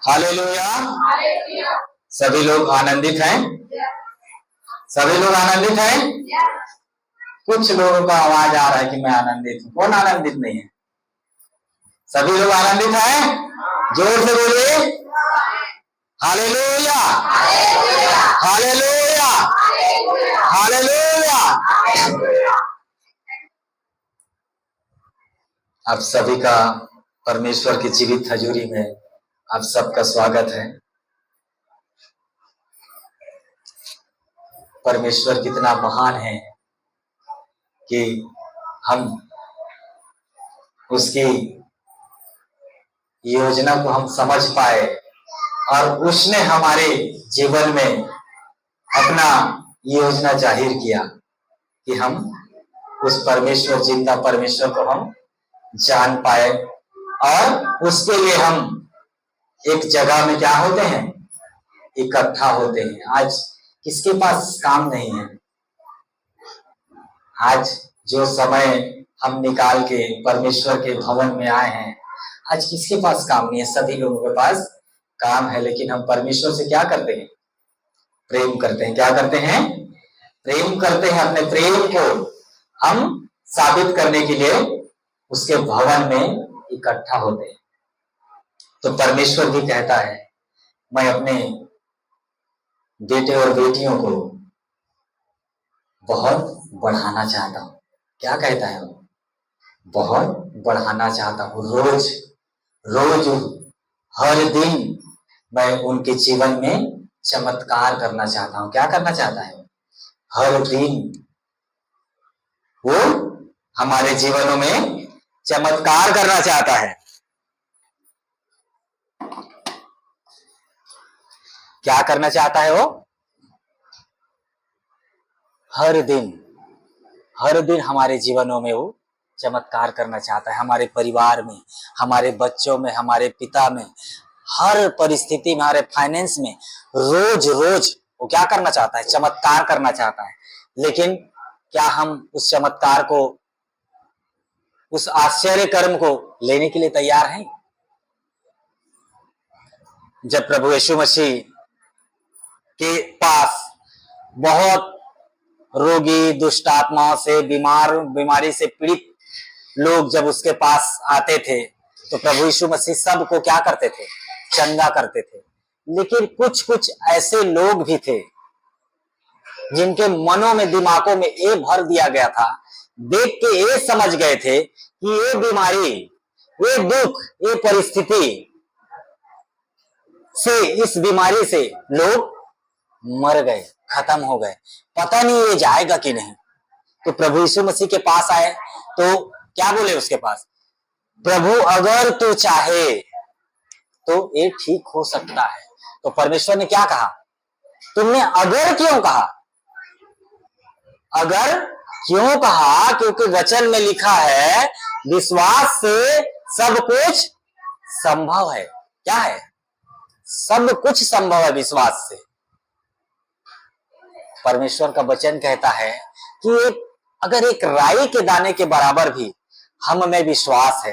Hallelujah. सभी लोग आनंदित हैं? सभी लोग आनंदित हैं? कुछ लोगों का आवाज आ रहा है कि मैं आनंदित हूं। कौन आनंदित नहीं है? सभी लोग आनंदित हैं? जोर से बोलिए हालेलुया, हालेलुया, हालेलुया। आप सभी का परमेश्वर की जीवित हजूरी में आप सबका स्वागत है। परमेश्वर कितना महान है कि हम उसकी योजना को हम समझ पाए और उसने हमारे जीवन में अपना योजना जाहिर किया कि हम उस परमेश्वर, जिंदा परमेश्वर को हम जान पाए और उसके लिए हम एक जगह में क्या होते हैं, इकट्ठा होते हैं। आज किसके पास काम नहीं है? आज जो समय हम निकाल के परमेश्वर के भवन में आए हैं, आज किसके पास काम नहीं है? सभी लोगों के पास काम है, लेकिन हम परमेश्वर से क्या करते हैं? प्रेम करते हैं। क्या करते हैं? प्रेम करते हैं। अपने प्रेम को हम साबित करने के लिए उसके भवन में इकट्ठा होते हैं। तो परमेश्वर भी कहता है, मैं अपने बेटे और बेटियों को बहुत बढ़ाना चाहता हूं। क्या कहता है वो? बहुत बढ़ाना चाहता हूं। रोज रोज हर दिन मैं उनके जीवन में चमत्कार करना चाहता हूं। क्या करना चाहता है? हर दिन वो हमारे जीवनों में चमत्कार करना चाहता है। क्या करना चाहता है वो? हर दिन हमारे जीवनों में वो चमत्कार करना चाहता है। हमारे परिवार में, हमारे बच्चों में, हमारे पिता में, हर परिस्थिति में, हमारे फाइनेंस में रोज रोज वो क्या करना चाहता है? चमत्कार करना चाहता है। लेकिन क्या हम उस चमत्कार को, उस आश्चर्य कर्म को लेने के लिए तैयार हैं? जब प्रभु यीशु मसीह के पास बहुत रोगी, दुष्ट आत्माओं से, बीमारी से पीड़ित लोग जब उसके पास आते थे, तो प्रभु यीशु मसीह सबको क्या करते थे? चंगा करते थे। लेकिन कुछ कुछ ऐसे लोग भी थे जिनके मनों में, दिमागों में ये भर दिया गया था, देख के ये समझ गए थे कि ये बीमारी, ये दुख, ये परिस्थिति से, इस बीमारी से लोग मर गए, खत्म हो गए, पता नहीं ये जाएगा कि नहीं। तो प्रभु यीशु मसीह के पास आए तो क्या बोले उसके पास? प्रभु अगर तू चाहे तो ये ठीक हो सकता है। तो परमेश्वर ने क्या कहा? तुमने अगर क्यों कहा? अगर क्यों कहा? क्योंकि वचन में लिखा है, विश्वास से सब कुछ संभव है। क्या है? सब कुछ संभव है विश्वास से। परमेश्वर का वचन कहता है कि अगर एक राई के दाने के बराबर भी हम में विश्वास है।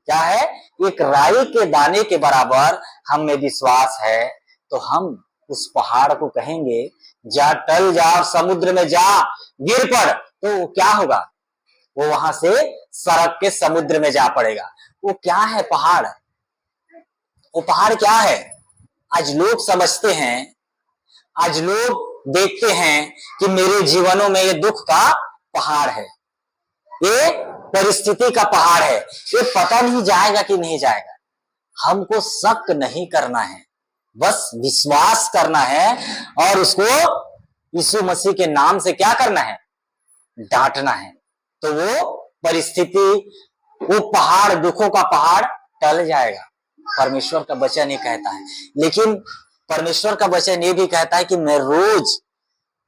क्या है? एक राई के दाने के बराबर हम में विश्वास है, तो हम उस पहाड़ को कहेंगे जा, टल जा और समुद्र में जा गिर पड़, तो क्या होगा? वो वहां से सड़क के समुद्र में जा पड़ेगा। वो क्या है? पहाड़। वो पहाड़ क्या है? आज लोग समझते हैं, आज लोग देखते हैं कि मेरे जीवनों में ये दुख का पहाड़ है, ये परिस्थिति का पहाड़ है, ये पता नहीं जाएगा कि नहीं जाएगा। हमको शक नहीं करना है, बस विश्वास करना है और उसको यीशु मसीह के नाम से क्या करना है? डांटना है। तो वो परिस्थिति, वो पहाड़, दुखों का पहाड़ टल जाएगा। परमेश्वर का वचन ये कहता है। लेकिन परमेश्वर का वचन ये भी कहता है कि मैं रोज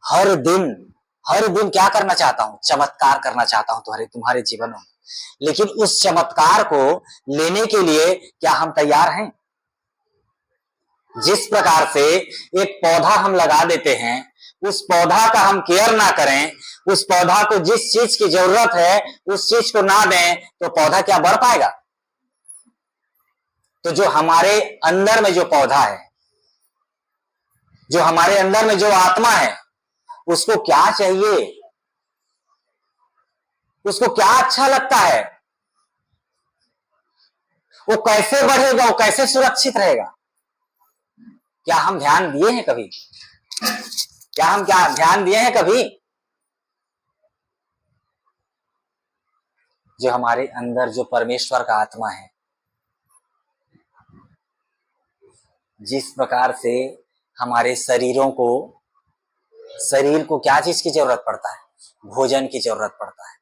हर दिन क्या करना चाहता हूं? चमत्कार करना चाहता हूं तुम्हारे जीवनों में। लेकिन उस चमत्कार को लेने के लिए क्या हम तैयार हैं? जिस प्रकार से एक पौधा हम लगा देते हैं, उस पौधा का हम केयर ना करें, उस पौधा को जिस चीज की जरूरत है उस चीज को ना दें, तो पौधा क्या बढ़ पाएगा? तो जो हमारे अंदर में जो पौधा है, जो हमारे अंदर में जो आत्मा है, उसको क्या चाहिए, उसको क्या अच्छा लगता है, वो कैसे बढ़ेगा, वो कैसे सुरक्षित रहेगा? क्या हम ध्यान दिए हैं कभी? क्या ध्यान दिए हैं कभी? जो हमारे अंदर जो परमेश्वर का आत्मा है, जिस प्रकार से हमारे शरीर को क्या चीज की जरूरत पड़ता है? भोजन की जरूरत पड़ता है।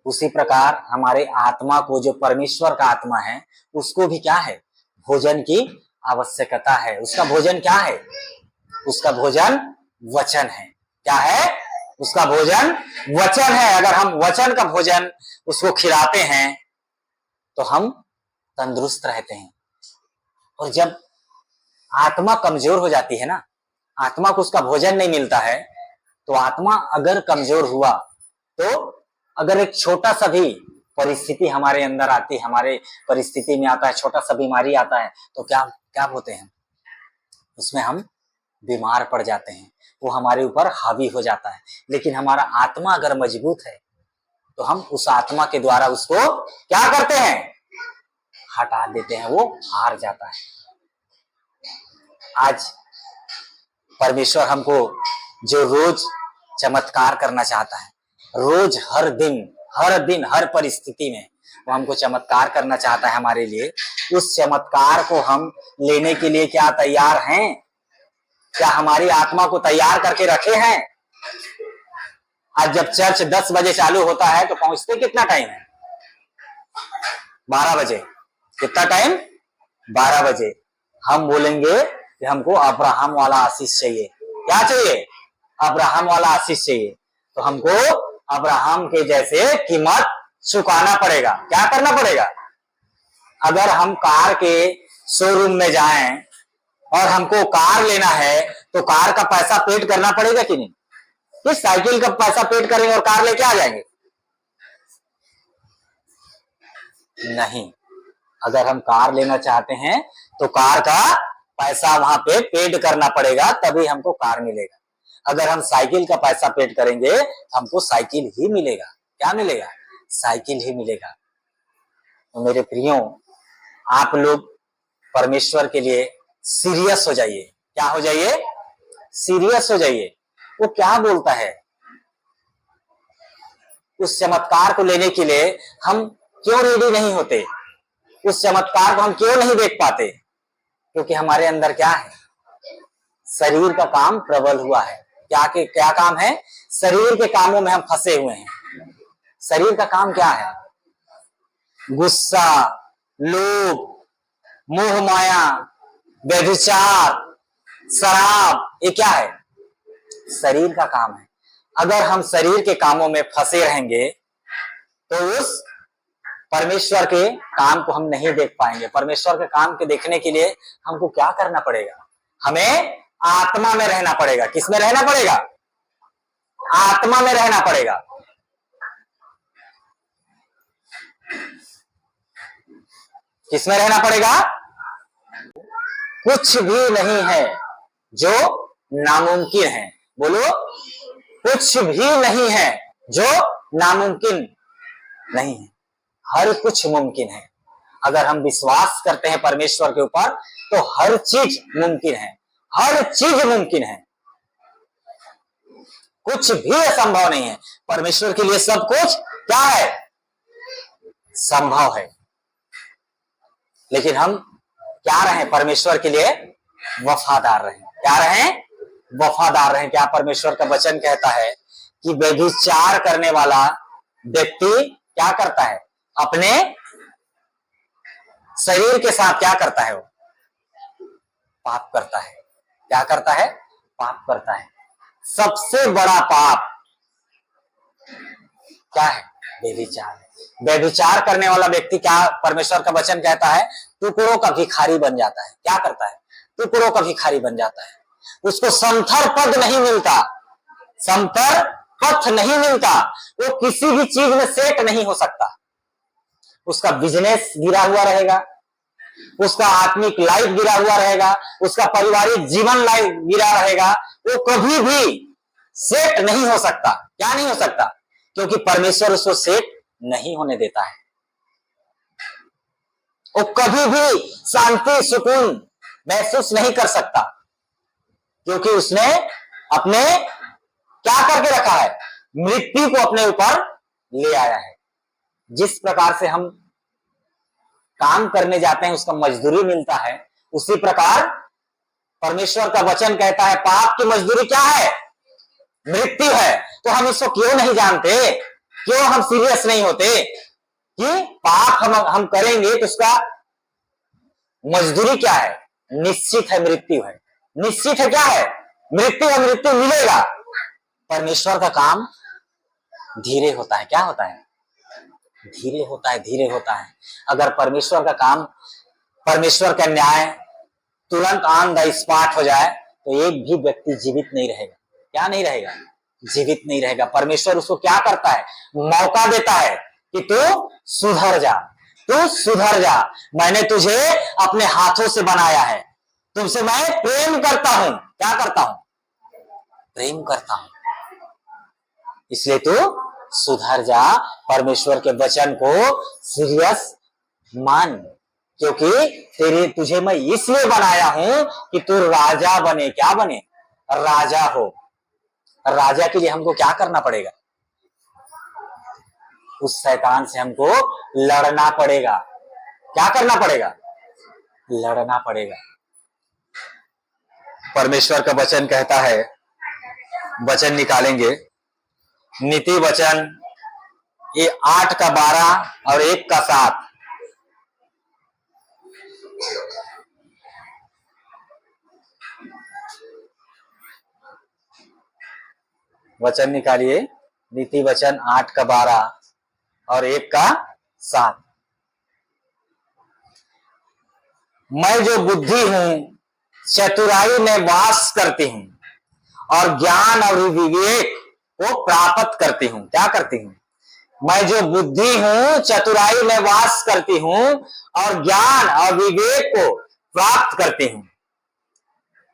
उसी प्रकार हमारे आत्मा को, जो परमेश्वर का आत्मा है, उसको भी क्या है? भोजन की आवश्यकता है। उसका भोजन क्या है? उसका भोजन वचन है। क्या है? उसका भोजन वचन है। अगर हम वचन का भोजन उसको खिलाते हैं तो हम तंदुरुस्त रहते हैं। और जब आत्मा कमजोर हो जाती है ना, आत्मा को उसका भोजन नहीं मिलता है, तो आत्मा अगर कमजोर हुआ, तो अगर एक छोटा सा भी परिस्थिति हमारे अंदर आती, हमारे परिस्थिति में आता है, छोटा सा बीमारी आता है, तो क्या होते हैं? उसमें हम बीमार पड़ जाते हैं, वो हमारे ऊपर हावी हो जाता है। लेकिन हमारा आत्मा अगर मजबूत है तो हम उस आत्मा के द्वारा उसको क्या करते हैं? हटा देते हैं, वो हार जाता है। आज परमेश्वर हमको जो रोज चमत्कार करना चाहता है, रोज हर दिन हर परिस्थिति में वो हमको चमत्कार करना चाहता है हमारे लिए, उस चमत्कार को हम लेने के लिए क्या तैयार हैं? क्या हमारी आत्मा को तैयार करके रखे हैं? आज जब चर्च 10 बजे चालू होता है तो पहुंचते कितना टाइम है? 12 बजे। कितना टाइम? 12 बजे। हम बोलेंगे कि हमको अब्राहम वाला आशीष चाहिए। क्या चाहिए? अब्राहम वाला आशीष चाहिए। तो हमको अब्राहम के जैसे कीमत चुकाना पड़ेगा। क्या करना पड़ेगा? अगर हम कार के शोरूम में जाएं और हमको कार लेना है तो कार का पैसा पेड करना पड़ेगा कि नहीं? कि साइकिल का पैसा पेड करेंगे और कार लेके आ जाएंगे? नहीं। अगर हम कार लेना चाहते हैं तो कार का पैसा वहां पे पेड करना पड़ेगा, तभी हमको कार मिलेगा। अगर हम साइकिल का पैसा पेड करेंगे तो हमको साइकिल ही मिलेगा। क्या मिलेगा? साइकिल ही मिलेगा। तो मेरे प्रियो, आप लोग परमेश्वर के लिए सीरियस हो जाइए। क्या हो जाइए? सीरियस हो जाइए। वो क्या बोलता है, उस चमत्कार को लेने के लिए हम क्यों रेडी नहीं होते? उस चमत्कार को हम क्यों नहीं देख पाते? क्योंकि हमारे अंदर क्या है? शरीर का काम प्रबल हुआ है। क्या काम है? शरीर के कामों में हम फंसे हुए हैं। शरीर का काम क्या है? गुस्सा, लोभ, मोह माया, व्यभिचार, शराब, ये क्या है? शरीर का काम है। अगर हम शरीर के कामों में फंसे रहेंगे तो उस परमेश्वर के काम को हम नहीं देख पाएंगे। परमेश्वर के काम के देखने के लिए हमको क्या करना पड़ेगा? हमें आत्मा में रहना पड़ेगा। किस में रहना पड़ेगा? आत्मा में रहना पड़ेगा। किस में रहना पड़ेगा? कुछ भी नहीं है जो नामुमकिन है। बोलो, कुछ भी नहीं है जो नामुमकिन नहीं है। हर कुछ मुमकिन है। अगर हम विश्वास करते हैं परमेश्वर के ऊपर तो हर चीज मुमकिन है। हर चीज मुमकिन है। कुछ भी असंभव नहीं है। परमेश्वर के लिए सब कुछ क्या है? संभव है। लेकिन हम क्या रहें? परमेश्वर के लिए वफादार रहें। क्या रहें? वफादार रहें। क्या परमेश्वर का वचन कहता है कि व्यभिचार करने वाला व्यक्ति क्या करता है? अपने शरीर के साथ क्या करता है? वो पाप करता है। क्या करता है? पाप करता है। सबसे बड़ा पाप क्या है? व्यभिचार है। व्यभिचार करने वाला व्यक्ति क्या परमेश्वर का वचन कहता है? टुकड़ों का भिखारी बन जाता है। क्या करता है? टुकड़ों का भिखारी बन जाता है। उसको समथर पद नहीं मिलता, समतर पथ नहीं मिलता। वो किसी भी चीज में सेट नहीं हो सकता। उसका बिजनेस गिरा हुआ रहेगा, उसका आत्मिक लाइफ गिरा हुआ रहेगा, उसका पारिवारिक जीवन लाइफ गिरा रहेगा, वो कभी भी सेट नहीं हो सकता। क्या नहीं हो सकता? क्योंकि परमेश्वर उसको सेट नहीं होने देता है। वो कभी भी शांति सुकून महसूस नहीं कर सकता, क्योंकि उसने अपने क्या करके रखा है? मृत्यु को अपने ऊपर ले आया है। जिस प्रकार से हम काम करने जाते हैं उसका मजदूरी मिलता है, उसी प्रकार परमेश्वर का वचन कहता है पाप की मजदूरी क्या है? मृत्यु है। तो हम इसको क्यों नहीं जानते? क्यों हम सीरियस नहीं होते कि पाप हम करेंगे तो उसका मजदूरी क्या है? निश्चित है, मृत्यु है। निश्चित है, क्या है? मृत्यु है, मृत्यु मिलेगा। परमेश्वर का काम धीरे होता है। क्या होता है? धीरे होता है, धीरे होता है। अगर परमेश्वर का काम, परमेश्वर का न्याय तुरंत ऑन द स्पॉट हो जाए तो एक भी व्यक्ति जीवित नहीं रहेगा। क्या नहीं रहेगा? जीवित नहीं रहेगा। परमेश्वर उसको क्या करता है? मौका देता है कि तू सुधर जा, तू सुधर जा। मैंने तुझे अपने हाथों से बनाया है, तुमसे मैं प्रेम करता हूं। क्या करता हूं? प्रेम करता हूं, इसलिए तू सुधर जा। परमेश्वर के वचन को सीरियस मान, क्योंकि तुझे मैं इसलिए बनाया हूं कि तू राजा बने। क्या बने? राजा हो। राजा के लिए हमको क्या करना पड़ेगा? उस शैतान से हमको लड़ना पड़ेगा। क्या करना पड़ेगा? लड़ना पड़ेगा। परमेश्वर का वचन कहता है, वचन निकालेंगे, नीति वचन ये 8 का 12 और 1 का 7। वचन निकालिए, नीति वचन 8 का 12 और 1 का 7। मैं जो बुद्धि हूं चतुराई में वास करती हूं और ज्ञान और विवेक को प्राप्त करती हूं। क्या करती हूं? मैं जो बुद्धि हूं चतुराई में वास करती हूं और ज्ञान और विवेक को प्राप्त करती हूं।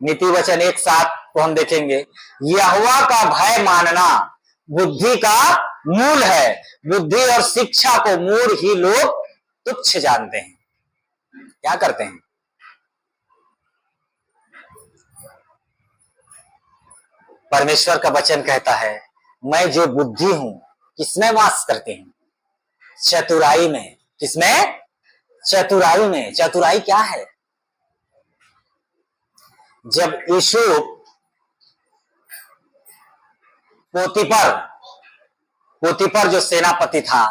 नीति वचन 1:7 को हम देखेंगे, यहोवा का भय मानना बुद्धि का मूल है। बुद्धि और शिक्षा को मूल ही लोग तुच्छ जानते हैं। क्या करते हैं? परमेश्वर का वचन कहता है मैं जो बुद्धि हूं किसमें वास करती हूं? चतुराई में। किसमें? चतुराई में। चतुराई क्या है? जब यूसुफ पोतीपर जो सेनापति था,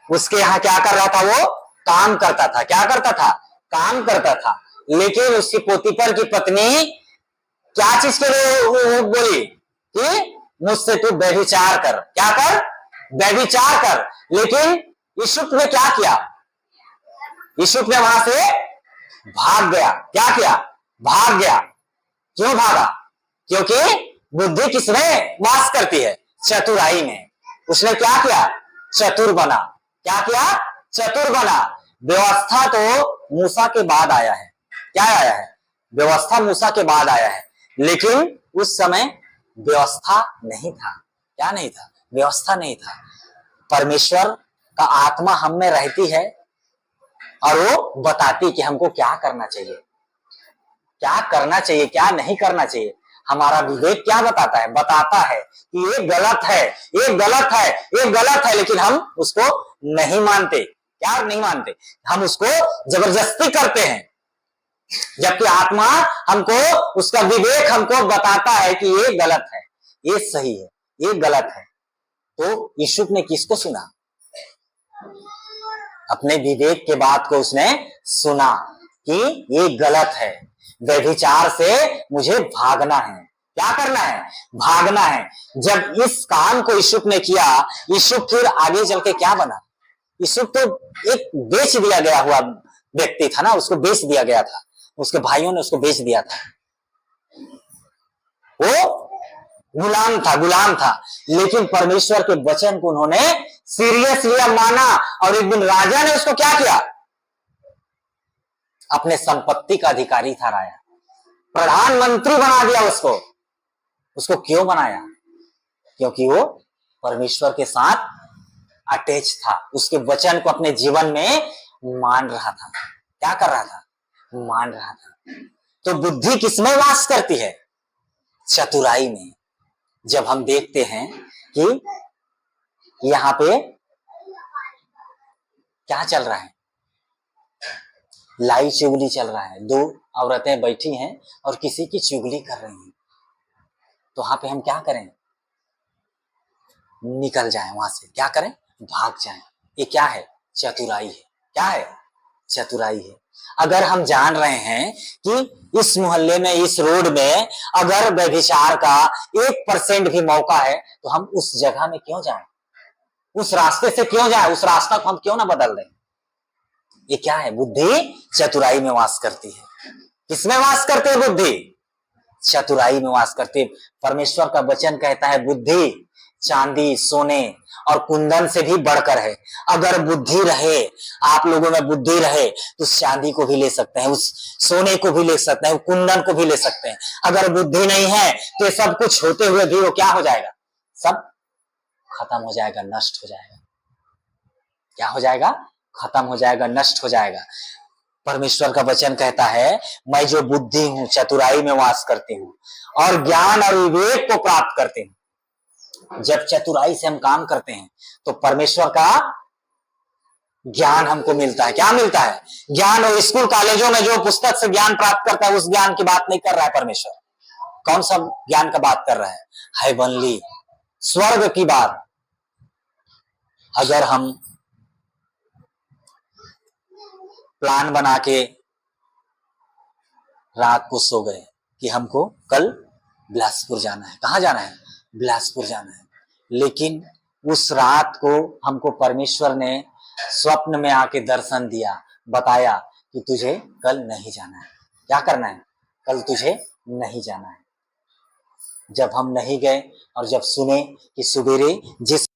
उसके यहां क्या कर रहा था? वो काम करता था। क्या करता था? काम करता था। लेकिन उसकी पोतीपर की पत्नी क्या चीज के लिए बोली कि मुझसे तू व्यभिचार कर। क्या कर? व्यभिचार कर। लेकिन यूसुफ ने क्या किया? यूसुफ ने वहां से भाग गया। क्या किया? भाग गया। क्यों भागा? क्योंकि बुद्धि किसमें वास करती है? चतुराई में। उसने क्या किया? चतुर बना। क्या किया? चतुर बना। व्यवस्था तो मूसा के बाद आया है। क्या आया है? व्यवस्था मूसा के बाद आया है, लेकिन उस समय व्यवस्था नहीं था। क्या नहीं था? व्यवस्था नहीं था। परमेश्वर का आत्मा हम में रहती है और वो बताती कि हमको क्या करना चाहिए, क्या करना चाहिए, क्या नहीं करना चाहिए। हमारा विवेक क्या बताता है? बताता है कि ये गलत है, ये गलत है, ये गलत है, लेकिन हम उसको नहीं मानते। क्या नहीं मानते? हम उसको जबरदस्ती करते हैं, जबकि आत्मा हमको, उसका विवेक हमको बताता है कि ये गलत है, ये सही है, ये गलत है। तो यूसुफ ने किसको सुना? अपने विवेक के बात को उसने सुना कि ये गलत है, व्यभिचार से मुझे भागना है। क्या करना है? भागना है। जब इस काम को यूसुफ ने किया, यूसुफ फिर आगे चल के क्या बना? यूसुफ तो एक बेच दिया गया हुआ व्यक्ति था ना, उसको बेच दिया गया था, उसके भाइयों ने उसको बेच दिया था। वो गुलाम था। लेकिन परमेश्वर के वचन को उन्होंने सीरियस लिया, माना, और एक दिन राजा ने उसको क्या किया? अपने संपत्ति का अधिकारी था राजा, प्रधानमंत्री बना दिया उसको। उसको क्यों बनाया? क्योंकि वो परमेश्वर के साथ अटैच था, उसके वचन को अपने जीवन में मान रहा था। क्या कर रहा था? मान रहा था। तो बुद्धि किसमें वास करती है? चतुराई में। जब हम देखते हैं कि यहां पे क्या चल रहा है, लाई चुगली चल रहा है, दो औरतें बैठी हैं और किसी की चुगली कर रही हैं, तो वहां पे हम क्या करें? निकल जाएं वहां से। क्या करें? भाग जाएं। ये क्या है? चतुराई है। क्या है? चतुराई है। अगर हम जान रहे हैं कि इस मोहल्ले में, इस रोड में अगर व्यभिचार का 1% भी मौका है, तो हम उस जगह में क्यों जाएं? उस रास्ते से क्यों जाएं? उस रास्ता को हम क्यों ना बदल दें? ये क्या है? बुद्धि चतुराई में वास करती है। किसमें वास करती है बुद्धि? चतुराई में वास करती है। परमेश्वर का वचन कहता है बुद्धि चांदी, सोने और कुंदन से भी बढ़कर है। अगर बुद्धि रहे, आप लोगों में बुद्धि रहे, तो उस चांदी को भी ले सकते हैं, उस सोने को भी ले सकते हैं, कुंदन को भी ले सकते हैं। अगर बुद्धि नहीं है तो ये सब कुछ होते हुए भी वो क्या हो जाएगा? सब खत्म हो जाएगा, नष्ट हो जाएगा। क्या हो जाएगा? खत्म हो जाएगा, नष्ट हो जाएगा। परमेश्वर का वचन कहता है, मैं जो बुद्धि हूं, चतुराई में वास करती हूँ और ज्ञान और विवेक को प्राप्त करती हूँ। जब चतुराई से हम काम करते हैं तो परमेश्वर का ज्ञान हमको मिलता है। क्या मिलता है? ज्ञान। और स्कूल कॉलेजों में जो पुस्तक से ज्ञान प्राप्त करता है, उस ज्ञान की बात नहीं कर रहा है परमेश्वर। कौन सा ज्ञान का बात कर रहा है? हेवनली, स्वर्ग की बात। अगर हम प्लान बना के रात को सो गए कि हमको कल बिलासपुर जाना है। कहां जाना है? बिलासपुर जाना है। लेकिन उस रात को हमको परमेश्वर ने स्वप्न में आके दर्शन दिया, बताया कि तुझे कल नहीं जाना है। क्या करना है? कल तुझे नहीं जाना है। जब हम नहीं गए और जब सुने कि सवेरे जिस